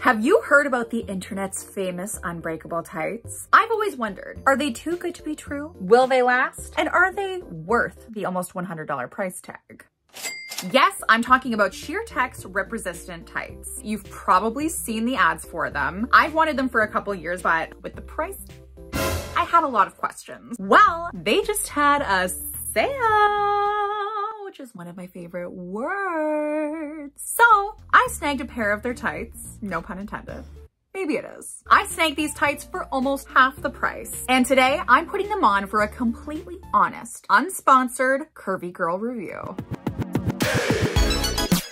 Have you heard about the internet's famous unbreakable tights? I've always wondered, are they too good to be true? Will they last? And are they worth the almost $100 price tag? Yes, I'm talking about Sheertex rip-resistant tights. You've probably seen the ads for them. I've wanted them for a couple years, but with the price, I had a lot of questions. Well, they just had a sale, which is one of my favorite words. So I snagged a pair of their tights, no pun intended. Maybe it is. I snagged these tights for almost half the price. And today I'm putting them on for a completely honest, unsponsored Curvy Girl review.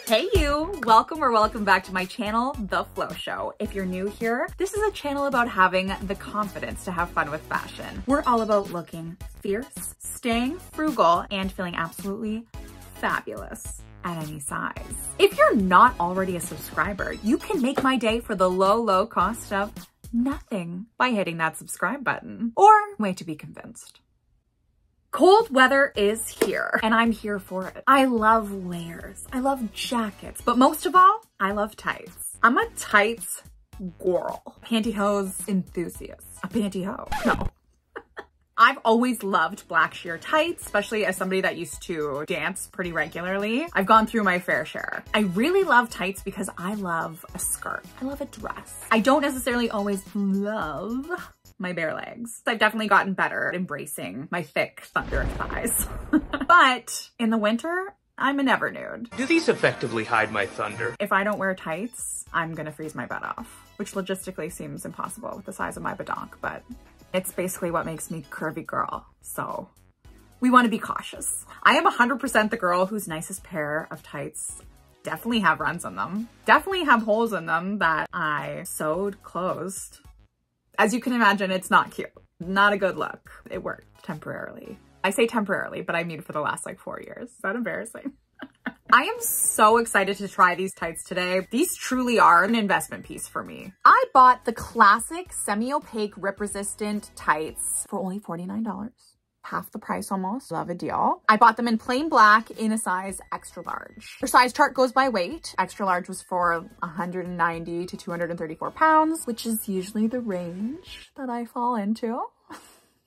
Hey you, welcome back to my channel, The Flo Show. If you're new here, this is a channel about having the confidence to have fun with fashion. We're all about looking fierce, staying frugal, and feeling absolutely fabulous at any size. If you're not already a subscriber, you can make my day for the low cost of nothing by hitting that subscribe button. Or wait to be convinced. Cold weather is here, and I'm here for it. I love layers, I love jackets, but most of all, I love tights. I'm a tights girl. Pantyhose enthusiast. A pantyhose? No. I've always loved black sheer tights, especially as somebody that used to dance pretty regularly. I've gone through my fair share. I really love tights because I love a skirt. I love a dress. I don't necessarily always love my bare legs. I've definitely gotten better at embracing my thick thunder thighs. But in the winter, I'm a never nude. Do these effectively hide my thunder? If I don't wear tights, I'm gonna freeze my butt off, which logistically seems impossible with the size of my badonk, but it's basically what makes me curvy girl. So we wanna be cautious. I am 100% the girl whose nicest pair of tights definitely have runs in them, definitely have holes in them that I sewed closed. As you can imagine, it's not cute. Not a good look. It worked temporarily. I say temporarily, but I mean for the last like 4 years. Is that embarrassing? I am so excited to try these tights today. These truly are an investment piece for me. I bought the Classic Semi Opaque Rip-Resistant Tights for only $49. Half the price almost. Love a deal. I bought them in plain black in a size extra large. Their size chart goes by weight. Extra large was for 190 to 234 pounds, which is usually the range that I fall into.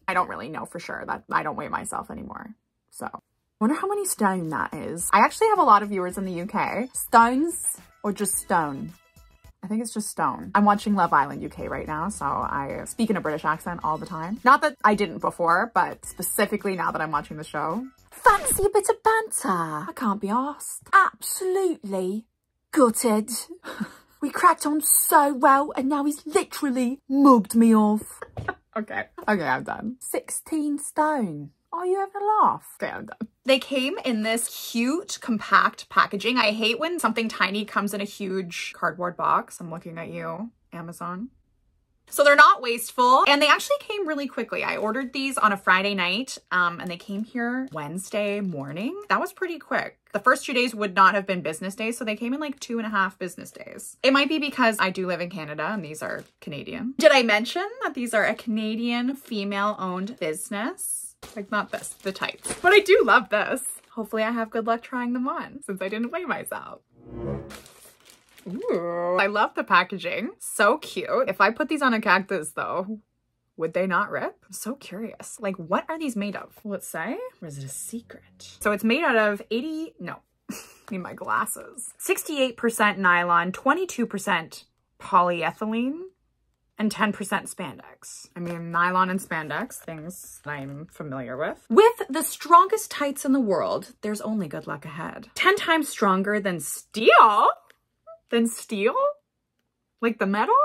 I don't really know for sure. That I don't weigh myself anymore. So wonder how many stone that is. I actually have a lot of viewers in the UK. Stones or just stone? I think it's just stone. I'm watching Love Island UK right now, so I speak in a British accent all the time. Not that I didn't before, but specifically now that I'm watching the show. Fancy a bit of banter? I can't be asked. Absolutely gutted. We cracked on so well, and now he's literally mugged me off. Okay, I'm done. 16 stone. Are you having a laugh? Okay, I'm done. They came in this cute, compact packaging. I hate when something tiny comes in a huge cardboard box. I'm looking at you, Amazon. So they're not wasteful, and they actually came really quickly. I ordered these on a Friday night, and they came here Wednesday morning. That was pretty quick. The first 2 days would not have been business days, so they came in like 2.5 business days. It might be because I do live in Canada and these are Canadian. Did I mention that these are a Canadian female-owned business? Like not this, the tights. But I do love this. Hopefully I have good luck trying them on since I didn't weigh myself. Ooh, I love the packaging. So cute. If I put these on a cactus though, would they not rip? I'm so curious. Like what are these made of? Will it say? Or is it a secret? So it's made out of need my glasses. 68% nylon, 22% polyethylene, and 10% spandex. I mean, nylon and spandex, things I'm familiar with. With the strongest tights in the world, there's only good luck ahead. 10 times stronger than steel? Than steel? Like the metal?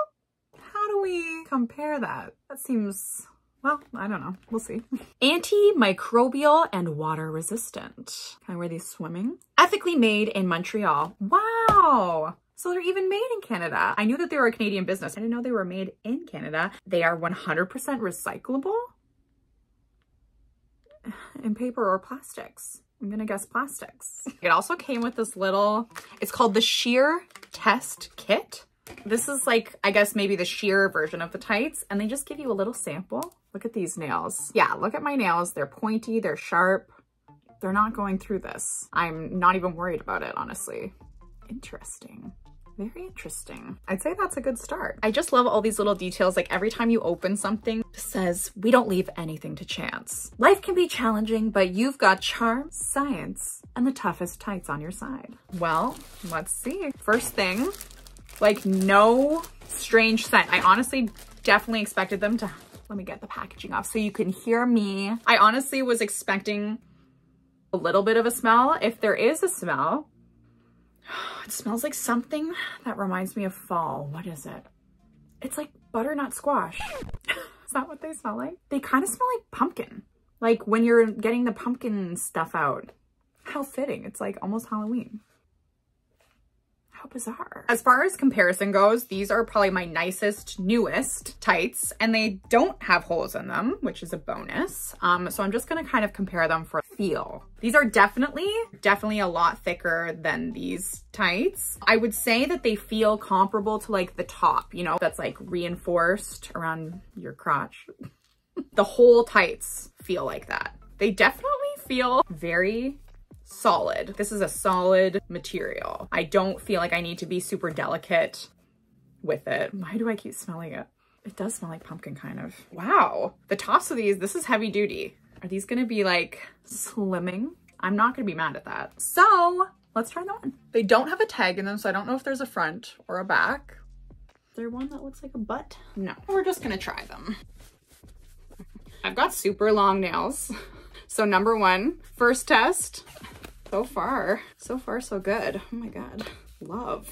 How do we compare that? That seems, well, I don't know. We'll see. Antimicrobial and water resistant. Can I wear these swimming? Ethically made in Montreal. Wow. So they're even made in Canada. I knew that they were a Canadian business. I didn't know they were made in Canada. They are 100% recyclable in paper or plastics. I'm gonna guess plastics. It also came with this little, it's called the Sheer Test Kit. This is like, I guess maybe the sheer version of the tights, and they just give you a little sample. Look at these nails. Yeah, look at my nails. They're pointy, they're sharp. They're not going through this. I'm not even worried about it, honestly. Interesting. Very interesting. I'd say that's a good start. I just love all these little details. Like every time you open something, it says, we don't leave anything to chance. Life can be challenging, but you've got charm, science, and the toughest tights on your side. Well, let's see. First thing, like no strange scent. I honestly definitely expected them to, let me get the packaging off so you can hear me. I honestly was expecting a little bit of a smell. If there is a smell, it smells like something that reminds me of fall. What is it? It's like butternut squash. Is that what they smell like? They kind of smell like pumpkin. Like when you're getting the pumpkin stuff out. How fitting. It's like almost Halloween. How bizarre. As far as comparison goes, these are probably my nicest, newest tights, and they don't have holes in them, which is a bonus. So I'm just gonna kind of compare them for feel. These are definitely a lot thicker than these tights. I would say that they feel comparable to like the top, you know, that's like reinforced around your crotch. The whole tights feel like that. They definitely feel very solid. This is a solid material. I don't feel like I need to be super delicate with it. Why do I keep smelling it? It does smell like pumpkin kind of. Wow. The tops of these, this is heavy duty. Are these gonna be like slimming? I'm not gonna be mad at that. So let's try them on. They don't have a tag in them, so I don't know if there's a front or a back. Is there one that looks like a butt? No. We're just gonna try them. I've got super long nails. So number one, first test. So far so good. Oh my God, love.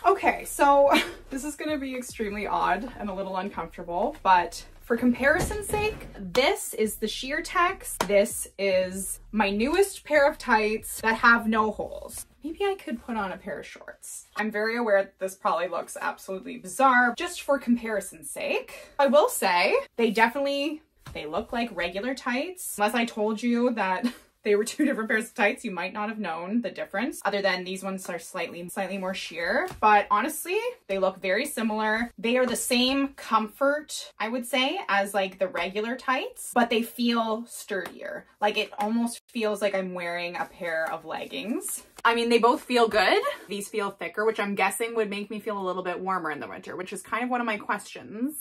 Okay, so this is gonna be extremely odd and a little uncomfortable, but for comparison's sake, this is the Sheertex. This is my newest pair of tights that have no holes. Maybe I could put on a pair of shorts. I'm very aware that this probably looks absolutely bizarre. Just for comparison's sake, I will say they look like regular tights. Unless I told you that they were two different pairs of tights, you might not have known the difference, other than these ones are slightly more sheer. But honestly, they look very similar. They are the same comfort, I would say, as like the regular tights, but they feel sturdier. Like it almost feels like I'm wearing a pair of leggings. I mean, they both feel good. These feel thicker, which I'm guessing would make me feel a little bit warmer in the winter, which is kind of one of my questions.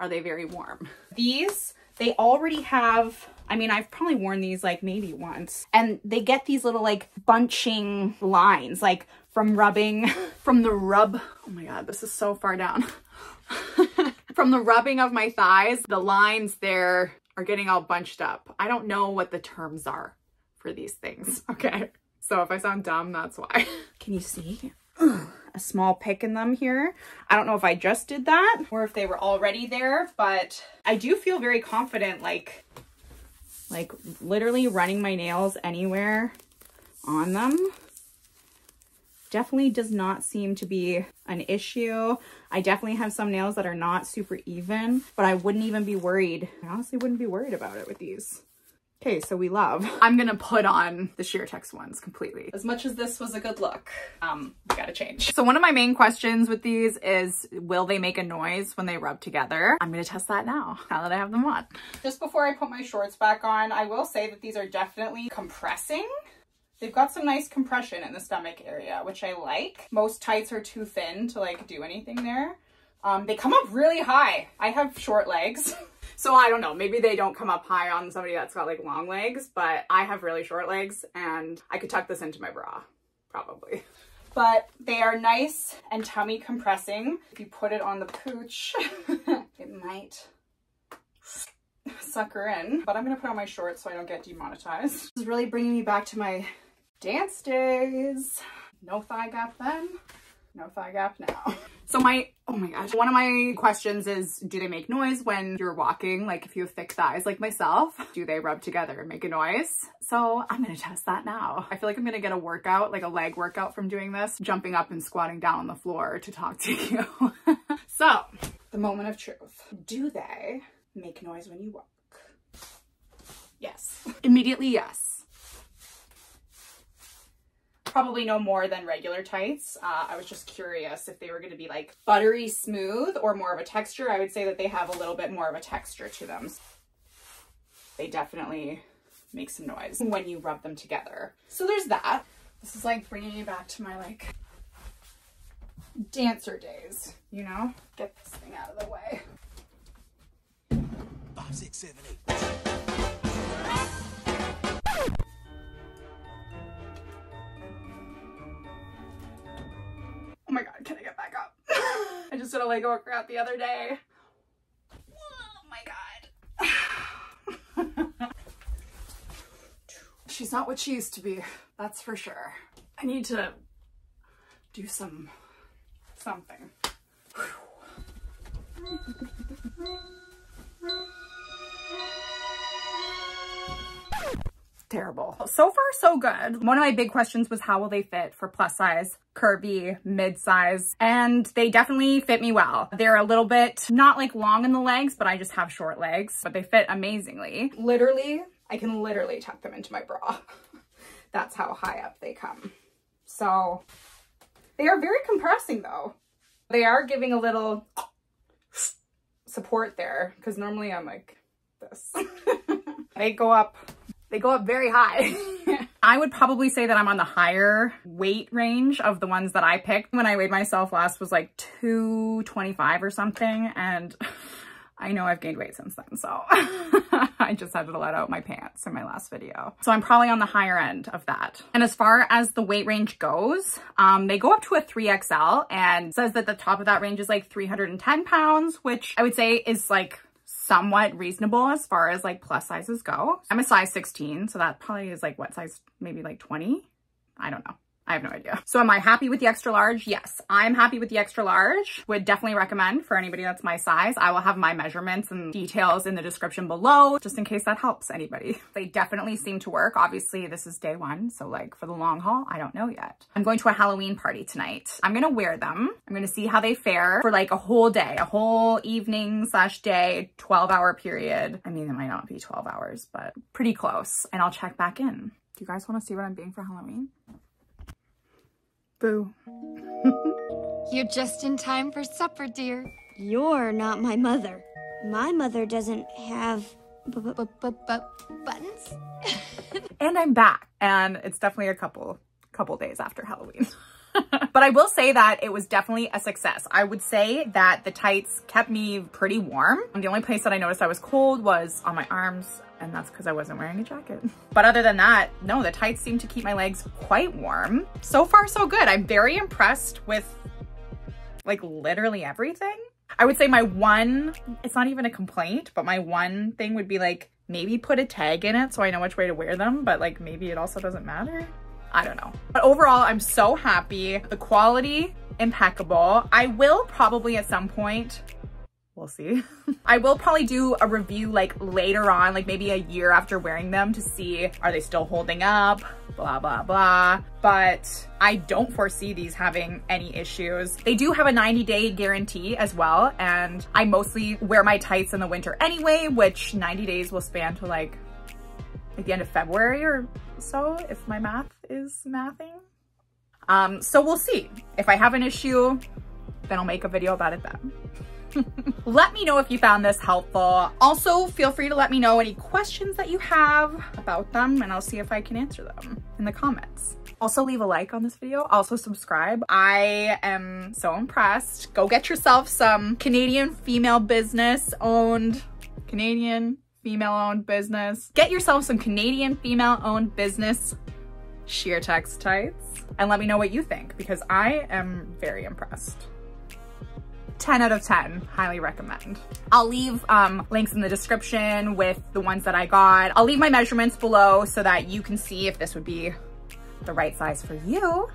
Are they very warm? These, they already have, I mean, I've probably worn these like maybe once, and they get these little like bunching lines, like from rubbing, from the rub. Oh my God, this is so far down. From the rubbing of my thighs, the lines there are getting all bunched up. I don't know what the terms are for these things. Okay. So if I sound dumb, that's why. Can you see? A small pick in them here. I don't know if I just did that or if they were already there, but I do feel very confident, like literally running my nails anywhere on them. Definitely does not seem to be an issue. I definitely have some nails that are not super even, but I wouldn't even be worried. I honestly wouldn't be worried about it with these. Okay, so we love. I'm gonna put on the Sheertex ones completely. As much as this was a good look, we gotta change. So one of my main questions with these is, will they make a noise when they rub together? I'm gonna test that now that I have them on. Just before I put my shorts back on, I will say that these are definitely compressing. They've got some nice compression in the stomach area, which I like. Most tights are too thin to like do anything there. They come up really high. I have short legs. So I don't know, maybe they don't come up high on somebody that's got like long legs, but I have really short legs and I could tuck this into my bra, probably. But they are nice and tummy compressing. If you put it on the pooch, it might suck her in. But I'm gonna put on my shorts so I don't get demonetized. This is really bringing me back to my dance days. No thigh gap then. No thigh gap now. So oh my gosh, one of my questions is, do they make noise when you're walking? Like if you have thick thighs like myself, do they rub together and make a noise? So I'm gonna test that now. I feel like I'm gonna get a workout, like a leg workout from doing this, jumping up and squatting down on the floor to talk to you. So, the moment of truth. Do they make noise when you walk? Yes. Immediately yes. Probably no more than regular tights. I was just curious if they were going to be like buttery smooth or more of a texture. I would say that they have a little bit more of a texture to them. They definitely make some noise when you rub them together. So there's that. This is like bringing me back to my like dancer days, you know? Get this thing out of the way. 5, 6, 7, 8. Oh my God, can I get back up? I just did a Lego workout the other day. Oh my God. She's not what she used to be, that's for sure. I need to do something. Terrible. So far, so good. One of my big questions was how will they fit for plus size, curvy, mid-size, and they definitely fit me well. They're a little bit, not like long in the legs, but I just have short legs, but they fit amazingly. Literally, I can literally tuck them into my bra. That's how high up they come. So they are very compressing though. They are giving a little support there because normally I'm like this. They go up very high. I would probably say that I'm on the higher weight range of the ones that I picked. When I weighed myself last was like 225 or something, and I know I've gained weight since then, so I just had to let out my pants in my last video. So I'm probably on the higher end of that. And as far as the weight range goes, they go up to a 3XL and says that the top of that range is like 310 pounds, which I would say is like somewhat reasonable as far as like plus sizes go. I'm a size 16, so that probably is like what size, maybe like 20? I don't know. I have no idea. So am I happy with the extra large? Yes, I'm happy with the extra large. Would definitely recommend for anybody that's my size. I will have my measurements and details in the description below, just in case that helps anybody. They definitely seem to work. Obviously this is day one, so like for the long haul, I don't know yet. I'm going to a Halloween party tonight. I'm gonna wear them. I'm gonna see how they fare for like a whole day, a whole evening / day, 12-hour period. I mean, it might not be 12 hours, but pretty close. And I'll check back in. Do you guys wanna see what I'm being for Halloween? Boo. You're just in time for supper, dear. You're not my mother. My mother doesn't have buttons? And I'm back, and it's definitely a couple days after Halloween. But I will say that it was definitely a success. I would say that the tights kept me pretty warm. The only place that I noticed I was cold was on my arms, and that's because I wasn't wearing a jacket. But other than that, no, the tights seem to keep my legs quite warm. So far, so good. I'm very impressed with like literally everything. I would say my one, it's not even a complaint, but my one thing would be like, maybe put a tag in it so I know which way to wear them, but like maybe it also doesn't matter. I don't know. But overall, I'm so happy. The quality, impeccable. I will probably at some point, we'll see. I will probably do a review like later on, like maybe a year after wearing them to see, are they still holding up? Blah, blah, blah. But I don't foresee these having any issues. They do have a 90-day guarantee as well. And I mostly wear my tights in the winter anyway, which 90 days will span to like the end of February or so, if my math is mathing. So we'll see. If I have an issue, then I'll make a video about it then. Let me know if you found this helpful. Also, feel free to let me know any questions that you have about them, and I'll see if I can answer them in the comments. Also, leave a like on this video. Also, subscribe. I am so impressed. Go get yourself some Canadian female business. Get yourself some Canadian female-owned business Sheertex tights, and let me know what you think, because I am very impressed. 10 out of 10, highly recommend. I'll leave links in the description with the ones that I got. I'll leave my measurements below so that you can see if this would be the right size for you.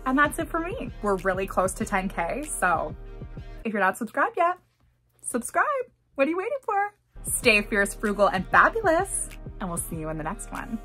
And that's it for me. We're really close to 10K, so if you're not subscribed yet, subscribe. What are you waiting for? Stay fierce, frugal, and fabulous, and we'll see you in the next one.